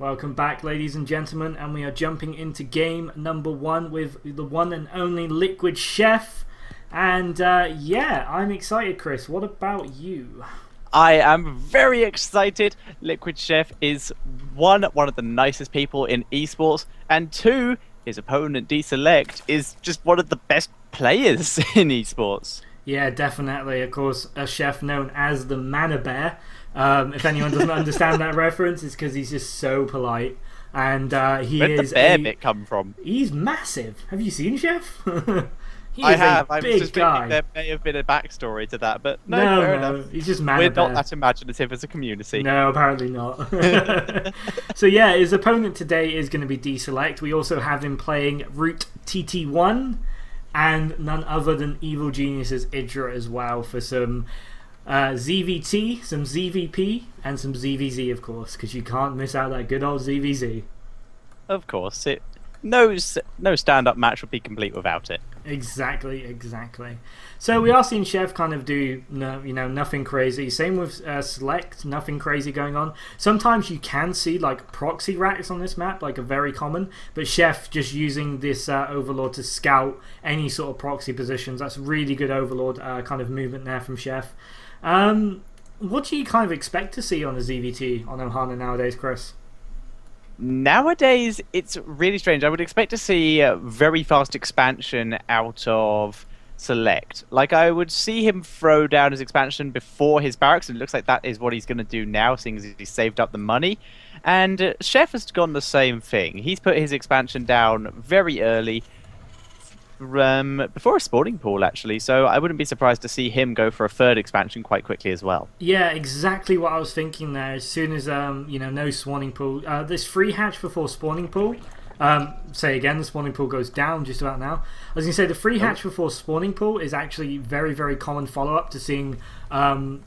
Welcome back, ladies and gentlemen, and we are jumping into game number 1 with the one and only Liquid.Sheth. And yeah, I'm excited, Chris. What about you? I am very excited. Liquid.Sheth is one of the nicest people in esports, and two, his opponent d.Select is just one of the best players in esports. Yeah, definitely. Of course, a chef known as the Mana Bear. If anyone doesn't understand that reference, it's because he's just so polite. And Where'd the bear bit come from? He's massive. Have you seen Chef? I have. A I was big just guy. thinking there may have been a backstory to that, but no, fair enough. He's just Mana We're Bear. not that imaginative as a community. No, apparently not. So yeah, his opponent today is going to be d.Select. We also have him playing Root TT1 and none other than Evil Genius's Idra as well for some ZVT, some ZVP, and some ZVZ, of course, because you can't miss out that good old ZVZ. Of course, no stand-up match would be complete without it. Exactly. So we are seeing Chef kind of do nothing crazy. Same with Select, nothing crazy going on. Sometimes you can see like proxy racks on this map, like are very common, but Chef just using this Overlord to scout any sort of proxy positions. That's really good Overlord kind of movement there from Chef. What do you kind of expect to see on the ZVT on Ohana nowadays, Chris? Nowadays, it's really strange. I would expect to see a very fast expansion out of Select. Like, I would see him throw down his expansion before his barracks, and it looks like that is what he's going to do now, seeing as he's saved up the money. And Chef has gone the same thing. He's put his expansion down very early, before a spawning pool, actually, so I wouldn't be surprised to see him go for a third expansion quite quickly as well. Yeah, exactly what I was thinking there. As soon as no spawning pool, this free hatch before spawning pool. Say again, the spawning pool goes down just about now. I was going to say the free hatch before spawning pool is actually very, very common follow-up to seeing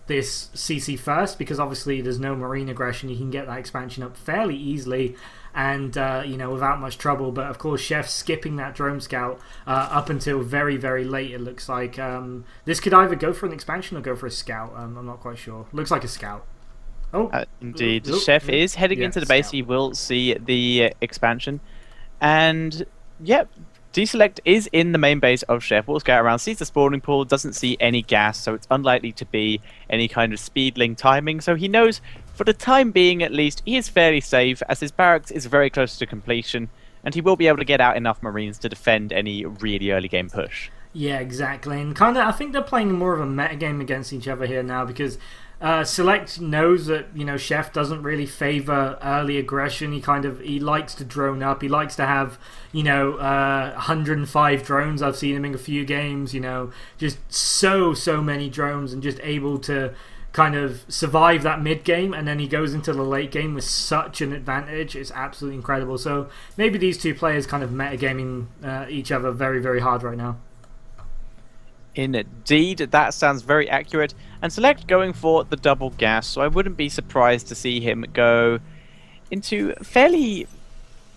this CC first, because obviously there's no marine aggression. You can get that expansion up fairly easily and without much trouble. But of course, Chef's skipping that drone scout up until very, very late. It looks like this could either go for an expansion or go for a scout. I'm not quite sure. Looks like a scout. Oh, indeed. Chef is heading into the base. He will see the expansion. And, yep, d.Select is in the main base of Chef. Will scout around, sees the spawning pool, doesn't see any gas, so it's unlikely to be any kind of speedling timing. So he knows, for the time being at least, he is fairly safe, as his barracks is very close to completion, and he will be able to get out enough Marines to defend any really early game push. Yeah, exactly. And kind of, I think they're playing more of a metagame against each other here now, because Select knows that Chef doesn't really favor early aggression. He likes to drone up. He likes to have 105 drones. I've seen him in a few games. Just so many drones, and just able to kind of survive that mid game, and then he goes into the late game with such an advantage. It's absolutely incredible. So maybe these two players kind of metagaming each other very, very hard right now. Indeed, that sounds very accurate. And Select going for the double gas, so I wouldn't be surprised to see him go into fairly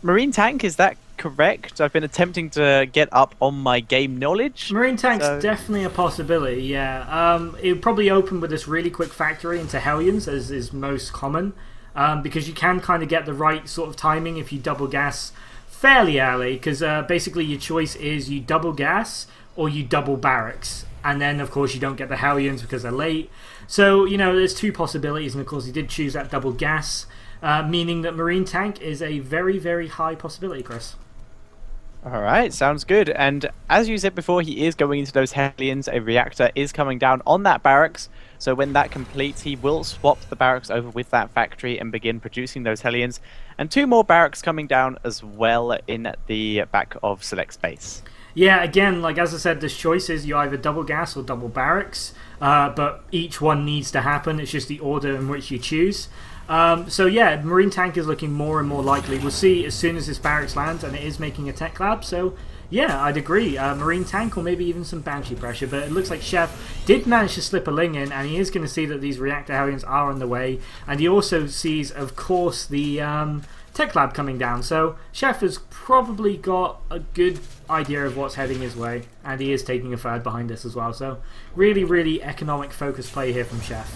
marine tank. Is that correct? I've been attempting to get up on my game knowledge. Marine tank's definitely a possibility, yeah. It would probably open with this really quick factory into Hellions, as is most common, because you can kind of get the right sort of timing if you double gas fairly early, because basically your choice is you double gas or you double barracks, and then of course you don't get the Hellions because they're late. So there's two possibilities, and of course he did choose that double gas, meaning that marine tank is a very, very high possibility, Chris. Alright, sounds good. And as you said before, he is going into those Hellions. A reactor is coming down on that barracks, so when that completes, he will swap the barracks over with that factory and begin producing those Hellions. And two more barracks coming down as well in the back of Select's base. Yeah, again, like as I said, this choice is you either double gas or double barracks, but each one needs to happen. It's just the order in which you choose. So yeah, marine tank is looking more and more likely. We'll see as soon as this barracks lands, and it is making a tech lab. So yeah, I'd agree. Marine tank or maybe even some Banshee pressure. But it looks like Chef did manage to slip a Ling in, and he is going to see that these reactor Hellions are on the way. And he also sees, of course, the tech lab coming down. So Chef has probably got a good idea of what's heading his way, and he is taking a third behind this as well. So really, really economic focus play here from Chef.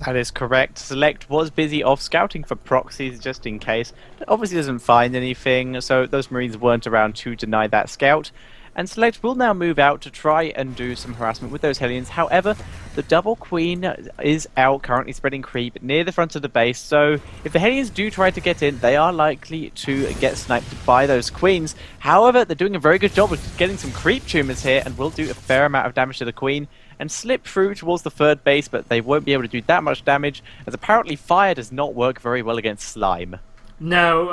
That is correct. Select was busy off scouting for proxies just in case, but obviously doesn't find anything, so those Marines weren't around to deny that scout. And Select will now move out to try and do some harassment with those Hellions. However, the double queen is out, currently spreading creep near the front of the base, so if the Hellions do try to get in, they are likely to get sniped by those queens. However, they're doing a very good job of getting some creep tumors here and will do a fair amount of damage to the queen and slip through towards the third base, but they won't be able to do that much damage, as apparently fire does not work very well against slime. No,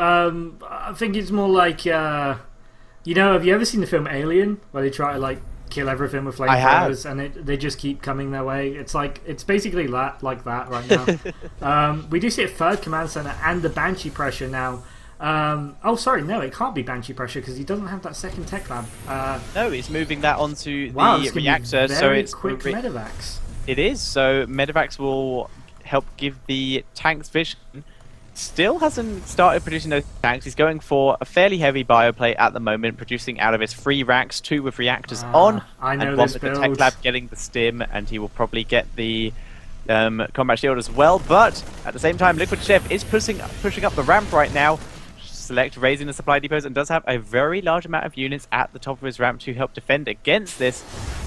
I think it's more like... You know, have you ever seen the film Alien, where they try to like kill everything with flamethrowers, and they just keep coming their way? It's basically like that right now. We do see a third command center and the Banshee pressure now. Oh, sorry, no, it can't be Banshee pressure because he doesn't have that second tech lab. No, he's moving that onto the reactor, so it's quick medevacs. It is. So medevacs will help give the tanks vision. Still hasn't started producing those tanks. He's going for a fairly heavy bioplate at the moment, producing out of his 3 racks, 2 with reactors on, and 1 with the tech lab getting the stim, and he will probably get the combat shield as well. But at the same time, Liquid.Sheth is pushing up the ramp right now. Select raising the supply depots and does have a very large amount of units at the top of his ramp to help defend against this.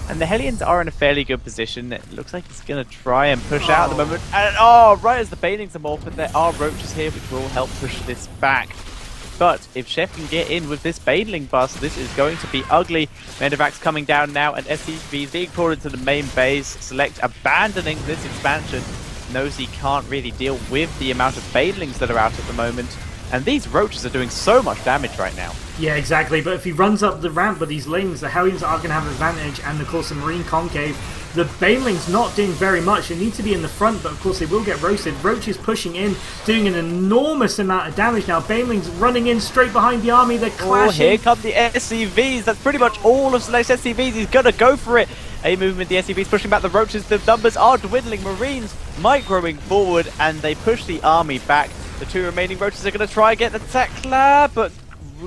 And the Hellions are in a fairly good position. It looks like he's going to try and push out at the moment. And right as the Bainings are morphed, there are roaches here which will help push this back. But if Sheth can get in with this Baneling bust, this is going to be ugly. Medevacs coming down now, and SCVs being pulled into the main base. Select abandoning this expansion. Knows he can't really deal with the amount of Banelings that are out at the moment. And these roaches are doing so much damage right now. Yeah, exactly. But if he runs up the ramp with these lings, the Hellions are going to have an advantage. And of course, the Marine Concave, the Banelings not doing very much. They need to be in the front, but of course they will get roasted. Roaches pushing in, doing an enormous amount of damage now. Banelings running in straight behind the army. They're clashing. Oh, here come the SCVs. That's pretty much all of Select's SCVs. He's going to go for it. A movement, the SCVs pushing back the roaches. The numbers are dwindling. Marines microing forward, and they push the army back. The 2 remaining roaches are going to try and get the tech lab, but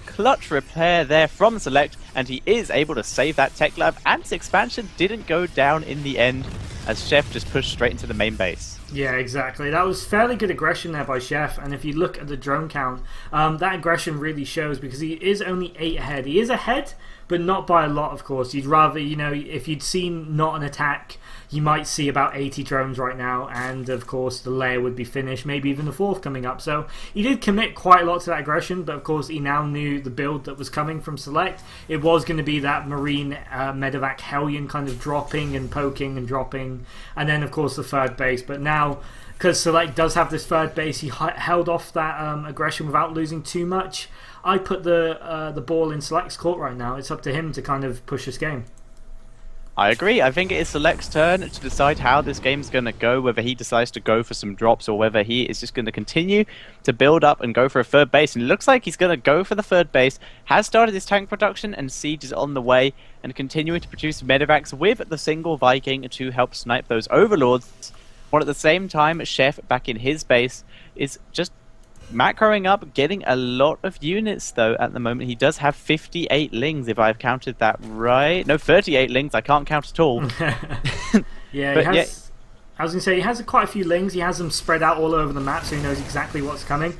clutch repair there from Select, and he is able to save that tech lab, and his expansion didn't go down in the end, as Sheth just pushed straight into the main base. Yeah, exactly. That was fairly good aggression there by Sheth, and if you look at the drone count, that aggression really shows, because he is only 8 ahead. He is ahead, but not by a lot, of course. You'd rather, you know, if you'd seen not an attack, you might see about 80 drones right now, and of course the layer would be finished, maybe even the 4th coming up. So he did commit quite a lot to that aggression, but of course he now knew the build that was coming from Select. It was going to be that Marine Medevac Hellion kind of dropping and poking and dropping, and then of course the third base. But now, because Select does have this third base, he held off that aggression without losing too much. I put the ball in Select's court right now. It's up to him to kind of push this game. I agree. I think it is Select's turn to decide how this game's going to go, whether he decides to go for some drops or whether he is just going to continue to build up and go for a third base. And it looks like he's going to go for the third base, has started his tank production, and Siege is on the way, and continuing to produce medevacs with the single Viking to help snipe those overlords. While at the same time, Sheth back in his base is just macroing up, getting a lot of units though at the moment. He does have 58 lings, if I've counted that right. No, 38 lings. I can't count at all. Yeah, he has, I was going to say, he has quite a few lings. He has them spread out all over the map, so he knows exactly what's coming.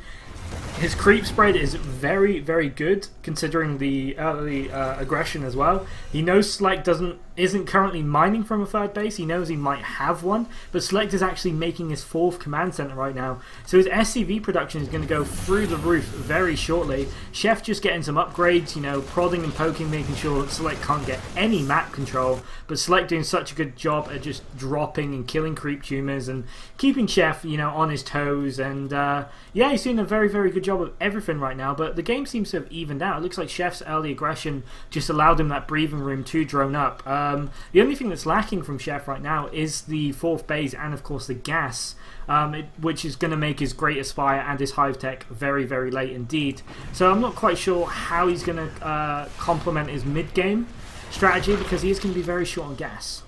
His creep spread is very, very good, considering the early aggression as well. He knows Select isn't currently mining from a third base. He knows he might have one, but Select is actually making his 4th command center right now. So his SCV production is going to go through the roof very shortly. Sheth just getting some upgrades, you know, prodding and poking, making sure that Select can't get any map control. But Select doing such a good job at just dropping and killing creep tumors and keeping Sheth, you know, on his toes. And yeah, he's doing a very, very good job of everything right now. But the game seems to have evened out. It looks like Chef's early aggression just allowed him that breathing room to drone up. The only thing that's lacking from Sheth right now is the 4th base and of course the gas, which is going to make his Great Aspire and his Hive Tech very, very late indeed. So I'm not quite sure how he's going to complement his mid-game strategy, because he is going to be very short on gas.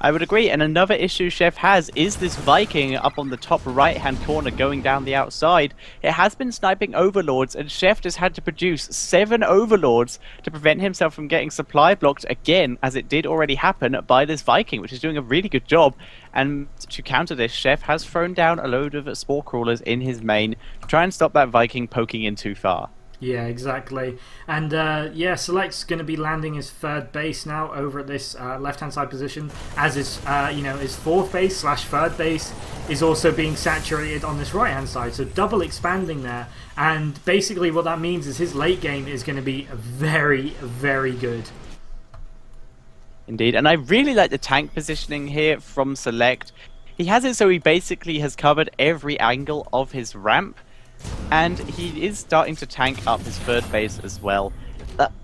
I would agree, and another issue Sheth has is this Viking up on the top right-hand corner going down the outside. It has been sniping overlords, and Sheth has had to produce 7 overlords to prevent himself from getting supply blocked again, as it did already happen by this Viking, which is doing a really good job. And to counter this, Chef has thrown down a load of Spore Crawlers in his main to try and stop that Viking poking in too far. Yeah, exactly. And yeah, Select's going to be landing his third base now over at this left-hand side position, as his his fourth base / third base is also being saturated on this right-hand side. So double expanding there, and basically what that means is his late game is going to be very, very good. Indeed, and I really like the tank positioning here from Select. He has it so he basically has covered every angle of his ramp, and he is starting to tank up his third base as well.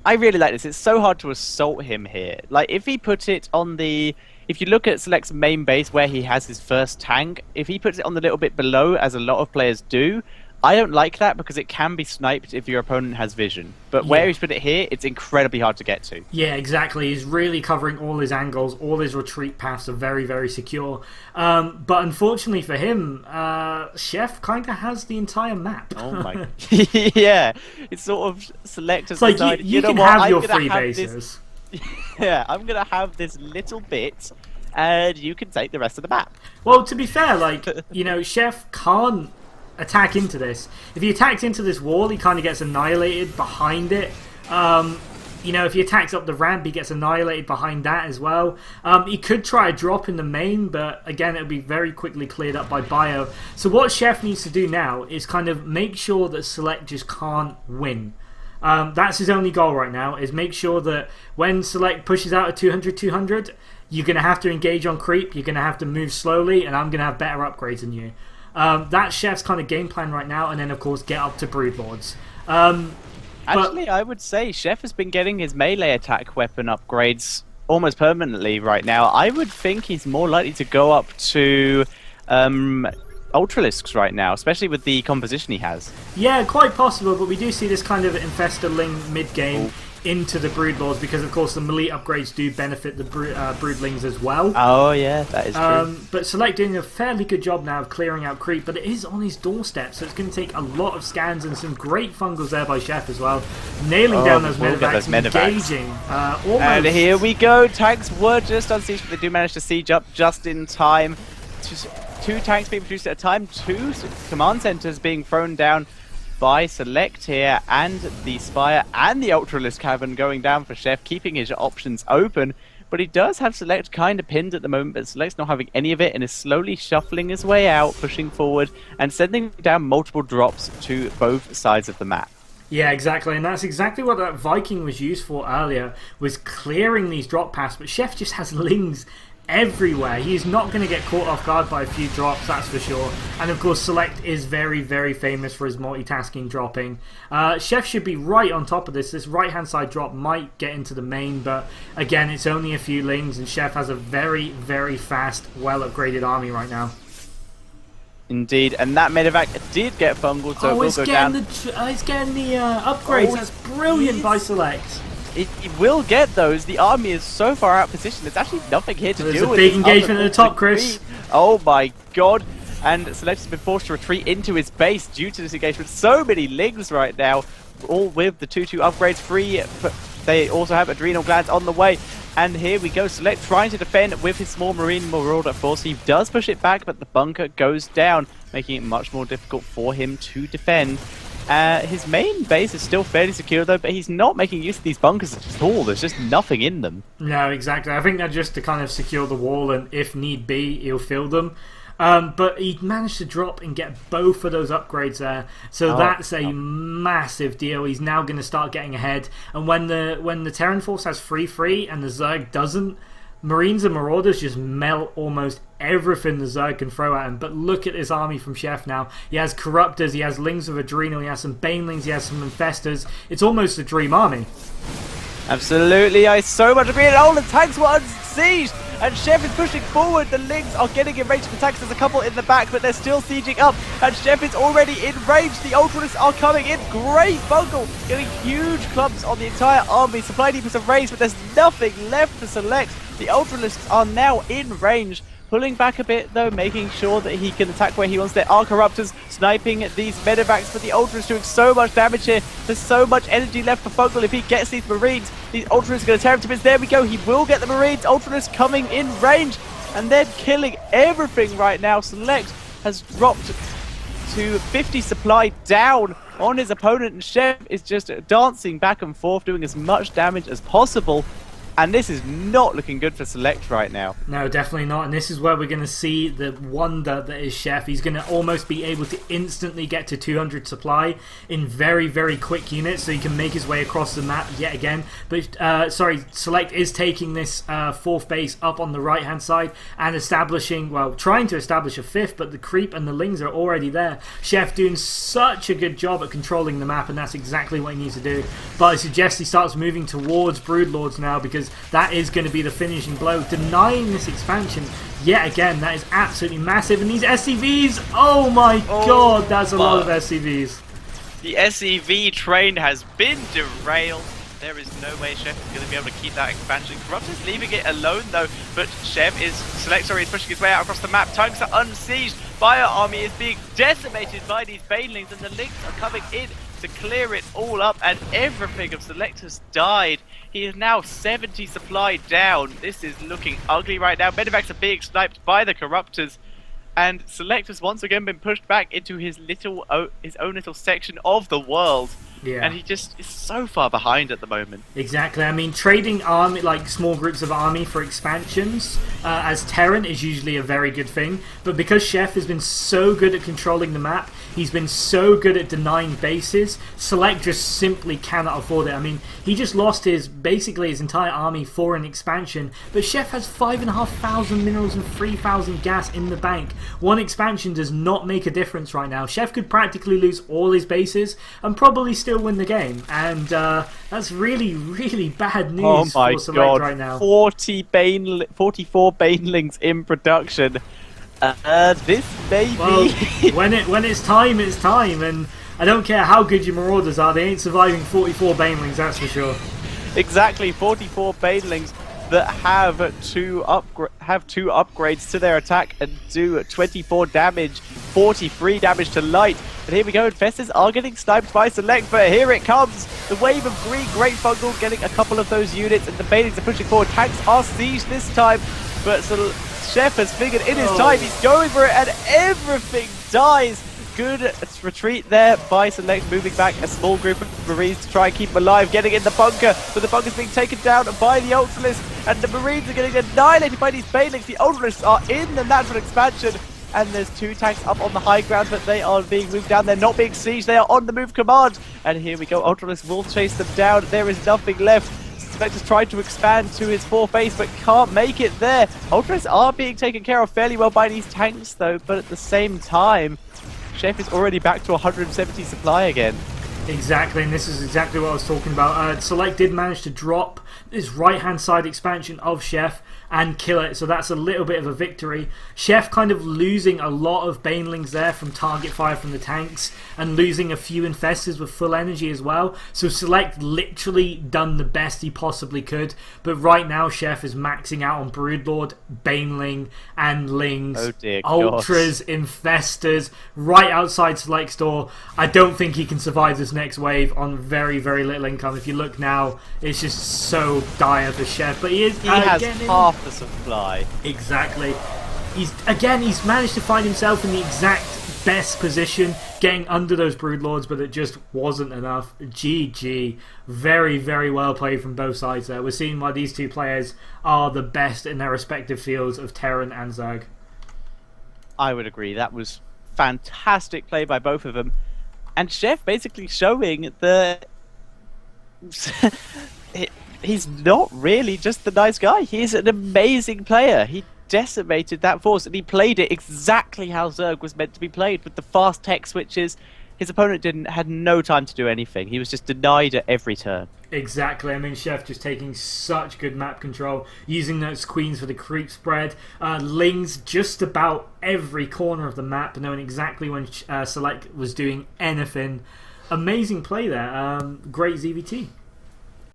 I really like this. It's so hard to assault him here. Like, if he put it on the... If you look at Select's main base where he has his first tank, if he puts it on the little bit below, as a lot of players do, I don't like that because it can be sniped if your opponent has vision. But where he's put it here, it's incredibly hard to get to. Yeah, exactly. He's really covering all his angles. All his retreat paths are very, very secure. But unfortunately for him, Chef kind of has the entire map. Oh my... yeah. It's sort of Select as like you can have your free bases. Yeah, I'm going to have this little bit, and you can take the rest of the map. Well, to be fair, like, Chef can't attack into this. If he attacks into this wall, he kind of gets annihilated behind it. If he attacks up the ramp, he gets annihilated behind that as well. He could try a drop in the main, but again, it'll be very quickly cleared up by Bio. So what Chef needs to do now is kind of make sure that Select just can't win. That's his only goal right now, is make sure that when Select pushes out a 200-200, you're going to have to engage on creep, you're going to have to move slowly, and I'm going to have better upgrades than you. That's Chef's kind of game plan right now, and then of course get up to Broodlords. Actually, I would say Chef has been getting his melee attack weapon upgrades almost permanently right now. I would think he's more likely to go up to Ultralisks right now, especially with the composition he has. Yeah, quite possible, but we do see this kind of Infestorling mid-game into the Broodlords, because of course the melee upgrades do benefit the Broodlings as well. Oh yeah, that is true. But Select doing a fairly good job now of clearing out creep, but it is on his doorstep, so it's going to take a lot of scans and some great fungals there by Chef as well. Nailing down those medevacs, engaging. Almost. And here we go, tanks were just on siege, but they do manage to siege up just in time. Just 2 tanks being produced at a time, 2 command centers being thrown down by Select here, and the Spire and the Ultralisk Cavern going down for Chef, keeping his options open. But he does have Select kind of pinned at the moment, but Select's not having any of it and is slowly shuffling his way out, pushing forward and sending down multiple drops to both sides of the map. Yeah, exactly, and that's exactly what that Viking was used for earlier, was clearing these drop paths, but Chef just has Lings everywhere. He's not going to get caught off guard by a few drops, that's for sure. And of course, Select is very, very famous for his multitasking dropping. Chef should be right on top of this. This right-hand side drop might get into the main, but again, it's only a few Lings, and Chef has a very, very fast, well-upgraded army right now. Indeed, and that medevac did get fungal, so it will go down. He's getting the upgrades. That's brilliant by Select. It will get those. The army is so far out positioned. There's actually nothing here to deal with. There's a big engagement at the top, Chris. Oh my god. And Select has been forced to retreat into his base due to this engagement. So many Lings right now, all with the 2-2 upgrades free. They also have Adrenal Glands on the way. And here we go, Select trying to defend with his small Marine Marauder force. He does push it back, but the bunker goes down, making it much more difficult for him to defend. His main base is still fairly secure though, but he's not making use of these bunkers at all. There's just nothing in them. No, exactly. I think they're just to kind of secure the wall, and if need be, he'll fill them. But he managed to drop and get both of those upgrades there, so that's a massive deal. He's now going to start getting ahead, and when the Terran Force has free and the Zerg doesn't, Marines and Marauders just melt almost everything the Zerg can throw at him. But look at this army from Chef now. He has Corruptors, he has Lings of Adrenal, he has some Banelings, he has some Infestors. It's almost a dream army. Absolutely, I so much agree. And all the tanks were unsieged, and Chef is pushing forward. The Lings are getting in range of attacks. There's a couple in the back, but they're still sieging up, and Chef is already in range. The Ultralists are coming in. Great bungle, getting huge clumps on the entire army. Supply depots are raised, but there's nothing left to Select. The Ultralists are now in range. Pulling back a bit though, making sure that he can attack where he wants. There are Corruptors sniping these medevacs, but the Ultra is doing so much damage here. There's so much energy left for Fungal. If he gets these Marines, the Ultra is going to tear him to bits. There we go, he will get the Marines. Ultralisk coming in range. and then killing everything right now. Select has dropped to 50 supply down on his opponent, and Chef is just dancing back and forth, doing as much damage as possible. And this is not looking good for Select right now. No, definitely not. And this is where we're going to see the wonder that is Chef. He's going to almost be able to instantly get to 200 supply in very, very quick units, so he can make his way across the map yet again. But, sorry, Select is taking this fourth base up on the right-hand side and establishing, well, trying to establish a fifth, but the creep and the lings are already there. Chef doing such a good job at controlling the map, and that's exactly what he needs to do. But I suggest he starts moving towards Broodlords now, because that is going to be the finishing blow. Denying this expansion yet again, that is absolutely massive. And these SCVs, oh my god, that's a lot of SCVs. The SCV train has been derailed. There is no way Chef is going to be able to keep that expansion. Corrupt is leaving it alone though, but Chef is is pushing his way out across the map. Tanks are unsieged. Fire army is being decimated by these Banelings, and the Lynx are coming in to clear it all up, and everything of Select has died. He is now 70 supply down. This is looking ugly right now. Medivacs are being sniped by the Corruptors, and Select has once again been pushed back into his own little section of the world. Yeah. And he just is so far behind at the moment. Exactly. I mean, trading army, like small groups of army for expansions as Terran is usually a very good thing. But because Chef has been so good at controlling the map, he's been so good at denying bases, Select just simply cannot afford it. I mean, he just lost basically his entire army for an expansion, but Chef has 5,500 minerals and 3,000 gas in the bank. One expansion does not make a difference right now. Chef could practically lose all his bases and probably still win the game, and that's really, really bad news for Select right now. 44 Banelings in production. This may be... when it's time, it's time, and I don't care how good your Marauders are, they ain't surviving 44 Banelings, that's for sure. Exactly, 44 Banelings that have two upgrades to their attack and do 24 damage, 43 damage to light. And here we go, Infestors are getting sniped by Select, but here it comes! The wave of green Great Fungal getting a couple of those units, and the Banelings are pushing forward. Tanks are sieged this time, but Chef has figured in his time, he's going for it, and everything dies! Good retreat there by Select, moving back a small group of Marines to try and keep them alive, getting in the bunker, but the bunker's being taken down by the Ultralists, and the Marines are getting annihilated by these Banelings. The Ultralists are in the natural expansion, and there's two tanks up on the high ground, but they are being moved down. They're not being sieged, they are on the move command, and here we go. Ultralists will chase them down. There is nothing left. Select has tried to expand to his fourth base, but can't make it there. Ultralists are being taken care of fairly well by these tanks, though, but at the same time, Chef is already back to 170 supply again. Exactly, and this is exactly what I was talking about. Select did manage to drop this right-hand side expansion of Chef and kill it, so that's a little bit of a victory. Chef kind of losing a lot of Banelings there from target fire from the tanks, and losing a few Infestors with full energy as well. So Select literally done the best he possibly could, but right now Chef is maxing out on Broodlord, Baneling, and Lings. Oh dear Ultras, gosh. Infestors, right outside Select's door. I don't think he can survive this next wave on very, very little income. If you look now, it's just so dire for Chef, but he has half the supply. Exactly. He's managed to find himself in the exact best position, getting under those Broodlords, but it just wasn't enough. GG. Very, very well played from both sides there. We're seeing why these two players are the best in their respective fields of Terran and Zerg. I would agree. That was fantastic play by both of them. And Chef basically showing that he's not really just the nice guy. He's an amazing player. He decimated that force, and he played it exactly how Zerg was meant to be played, with the fast tech switches. His opponent had no time to do anything. He was just denied at every turn. Exactly. I mean, Chef just taking such good map control, using those queens for the creep spread. Lings just about every corner of the map, knowing exactly when Select was doing anything. Amazing play there. Great ZVT.